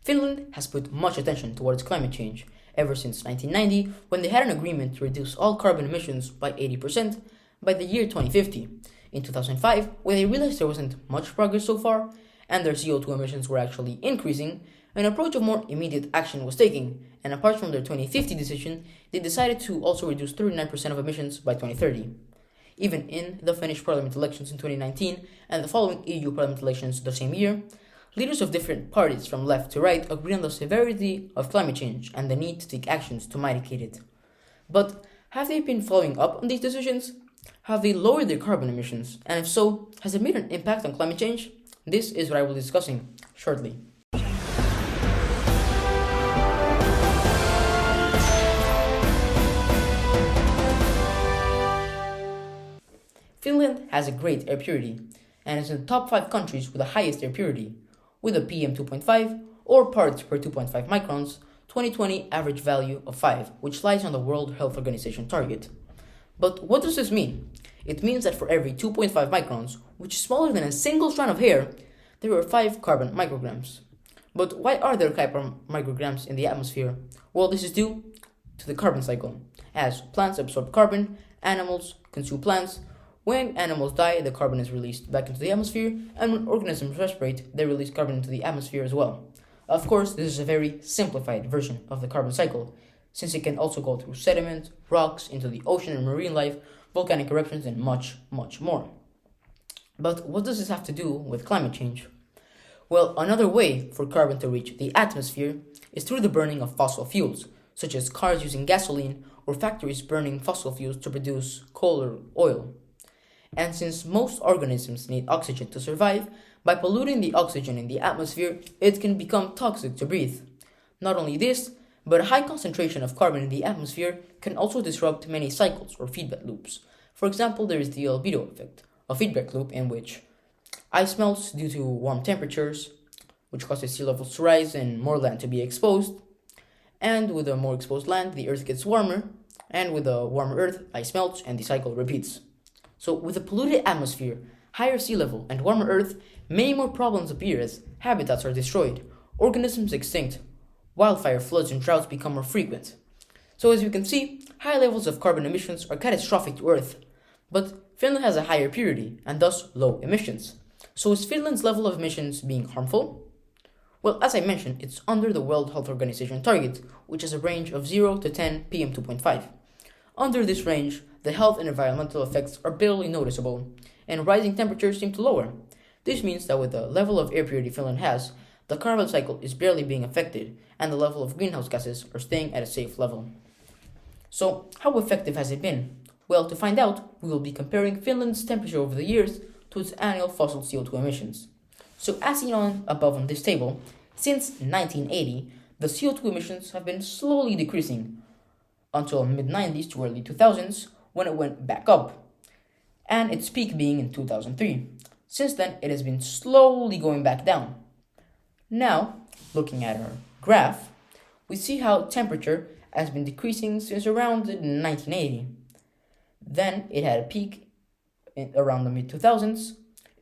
Finland has put much attention towards climate change ever since 1990, when they had an agreement to reduce all carbon emissions by 80% by the year 2050. In 2005, when they realized there wasn't much progress so far, and their CO2 emissions were actually increasing, an approach of more immediate action was taken, and apart from their 2050 decision, they decided to also reduce 39% of emissions by 2030. Even in the Finnish parliament elections in 2019 and the following EU parliament elections the same year, leaders of different parties from left to right agreed on the severity of climate change and the need to take actions to mitigate it. But have they been following up on these decisions? Have they lowered their carbon emissions? And if so, has it made an impact on climate change? This is what I will be discussing shortly. Finland has a great air purity and is in the top 5 countries with the highest air purity, with a PM 2.5 or parts per 2.5 microns 2020 average value of 5, which lies on the World Health Organization target. But what does this mean? It means that for every 2.5 microns, which is smaller than a single strand of hair, there are 5 carbon micrograms. But why are there carbon micrograms in the atmosphere? Well, this is due to the carbon cycle. As plants absorb carbon, animals consume plants. When animals die, the carbon is released back into the atmosphere, and when organisms respirate, they release carbon into the atmosphere as well. Of course, this is a very simplified version of the carbon cycle, since it can also go through sediment, rocks, into the ocean and marine life, volcanic eruptions, and much, much more. But what does this have to do with climate change? Well, another way for carbon to reach the atmosphere is through the burning of fossil fuels, such as cars using gasoline or factories burning fossil fuels to produce coal or oil. And since most organisms need oxygen to survive, by polluting the oxygen in the atmosphere, it can become toxic to breathe. Not only this, but a high concentration of carbon in the atmosphere can also disrupt many cycles or feedback loops. For example, there is the albedo effect, a feedback loop in which ice melts due to warm temperatures, which causes sea levels to rise and more land to be exposed. And with a more exposed land, the earth gets warmer, and with a warmer earth, ice melts and the cycle repeats. So with a polluted atmosphere, higher sea level, and warmer earth, many more problems appear as habitats are destroyed, organisms extinct, wildfire floods and droughts become more frequent. So as you can see, high levels of carbon emissions are catastrophic to Earth. But Finland has a higher purity, and thus low emissions. So is Finland's level of emissions being harmful? Well, as I mentioned, it's under the World Health Organization target, which is a range of 0 to 10 PM 2.5. Under this range, the health and environmental effects are barely noticeable, and rising temperatures seem to lower. This means that with the level of air purity Finland has, the carbon cycle is barely being affected, and the level of greenhouse gases are staying at a safe level. So, how effective has it been? Well, to find out, we will be comparing Finland's temperature over the years to its annual fossil CO2 emissions. So, as seen above on this table, since 1980, the CO2 emissions have been slowly decreasing until mid-90s to early 2000s, when it went back up, and its peak being in 2003. Since then, it has been slowly going back down. Now, looking at our graph, we see how temperature has been decreasing since around 1980. Then it had a peak around the mid-2000s,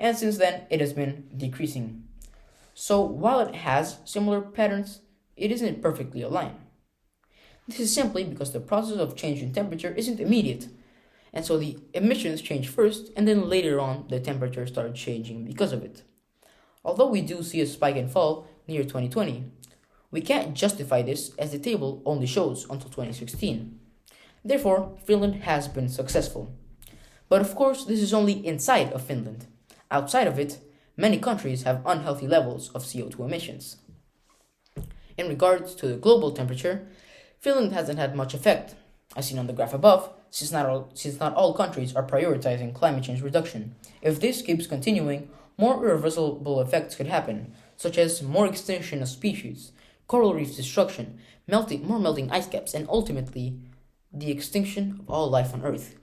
and since then it has been decreasing. So while it has similar patterns, it isn't perfectly aligned. This is simply because the process of change in temperature isn't immediate, and so the emissions change first, and then later on the temperature starts changing because of it. Although we do see a spike and fall near 2020, we can't justify this as the table only shows until 2016. Therefore, Finland has been successful. But of course, this is only inside of Finland. Outside of it, many countries have unhealthy levels of CO2 emissions. In regards to the global temperature, Finland hasn't had much effect, as seen on the graph above, since not all countries are prioritizing climate change reduction. If this keeps continuing, more irreversible effects could happen, such as more extinction of species, coral reef destruction, more melting ice caps, and ultimately, the extinction of all life on Earth.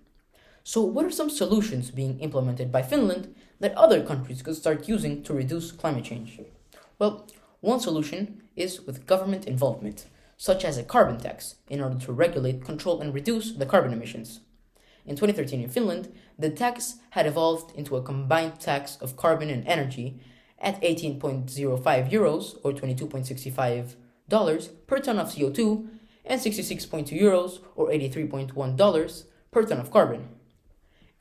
So what are some solutions being implemented by Finland that other countries could start using to reduce climate change? Well, one solution is with government involvement, such as a carbon tax, in order to regulate, control, and reduce the carbon emissions. In 2013 in Finland, the tax had evolved into a combined tax of carbon and energy, at 18.05 euros or $22.65 per ton of CO2 and 66.2 euros or $83.1 per ton of carbon.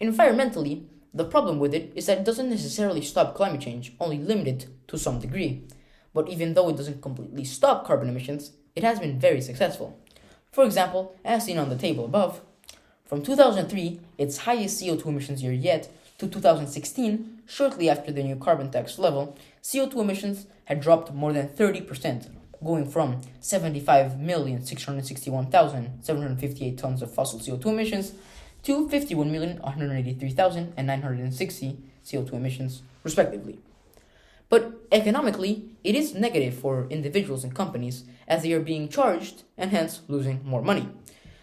Environmentally, the problem with it is that it doesn't necessarily stop climate change, only limit it to some degree. But even though it doesn't completely stop carbon emissions, it has been very successful. For example, as seen on the table above, from 2003, its highest CO2 emissions year yet, to 2016, shortly after the new carbon tax level, CO2 emissions had dropped more than 30%, going from 75,661,758 tons of fossil CO2 emissions to 51,183,960 CO2 emissions, respectively. But economically, it is negative for individuals and companies as they are being charged and hence losing more money.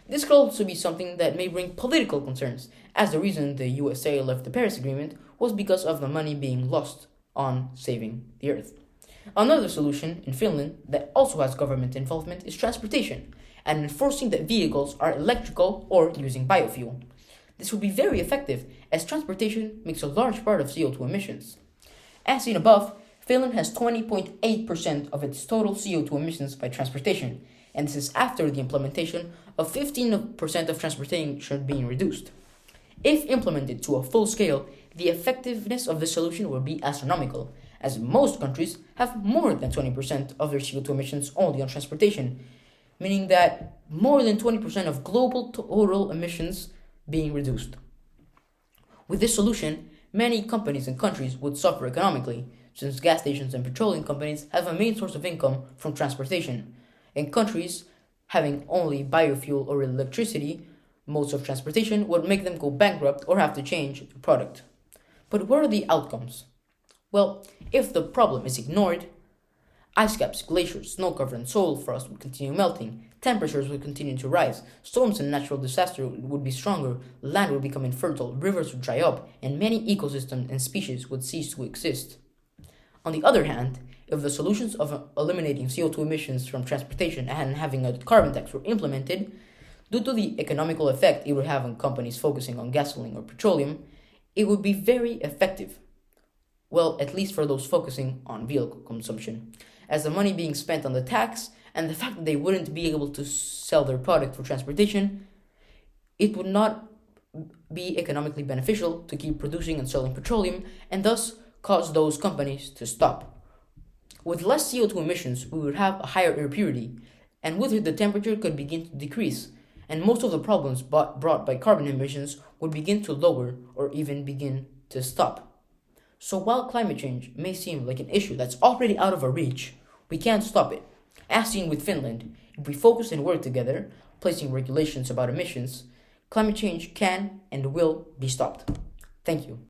This could also be something that may bring political concerns, as the reason the USA left the Paris Agreement was because of the money being lost on saving the earth. Another solution in Finland that also has government involvement is transportation, and enforcing that vehicles are electrical or using biofuel. This would be very effective, as transportation makes a large part of CO2 emissions. As seen above, Finland has 20.8% of its total CO2 emissions by transportation, and this is after the implementation of 15% of transportation being reduced. If implemented to a full scale, the effectiveness of the solution will be astronomical, as most countries have more than 20% of their CO2 emissions only on transportation, meaning that more than 20% of global total emissions being reduced. With this solution, many companies and countries would suffer economically, since gas stations and petroleum companies have a main source of income from transportation, and countries having only biofuel or electricity modes of transportation would make them go bankrupt or have to change the product. But what are the outcomes? Well, if the problem is ignored, ice caps, glaciers, snow cover, and soil frost would continue melting, temperatures would continue to rise, storms and natural disasters would be stronger, land would become infertile, rivers would dry up, and many ecosystems and species would cease to exist. On the other hand, if the solutions of eliminating CO2 emissions from transportation and having a carbon tax were implemented, due to the economical effect it would have on companies focusing on gasoline or petroleum, it would be very effective. Well, at least for those focusing on vehicle consumption, as the money being spent on the tax and the fact that they wouldn't be able to sell their product for transportation, it would not be economically beneficial to keep producing and selling petroleum and thus cause those companies to stop. With less CO2 emissions, we would have a higher air purity, and with it the temperature could begin to decrease, and most of the problems brought by carbon emissions would begin to lower or even begin to stop. So while climate change may seem like an issue that's already out of our reach, we can't stop it. As seen with Finland, if we focus and work together, placing regulations about emissions, climate change can and will be stopped. Thank you.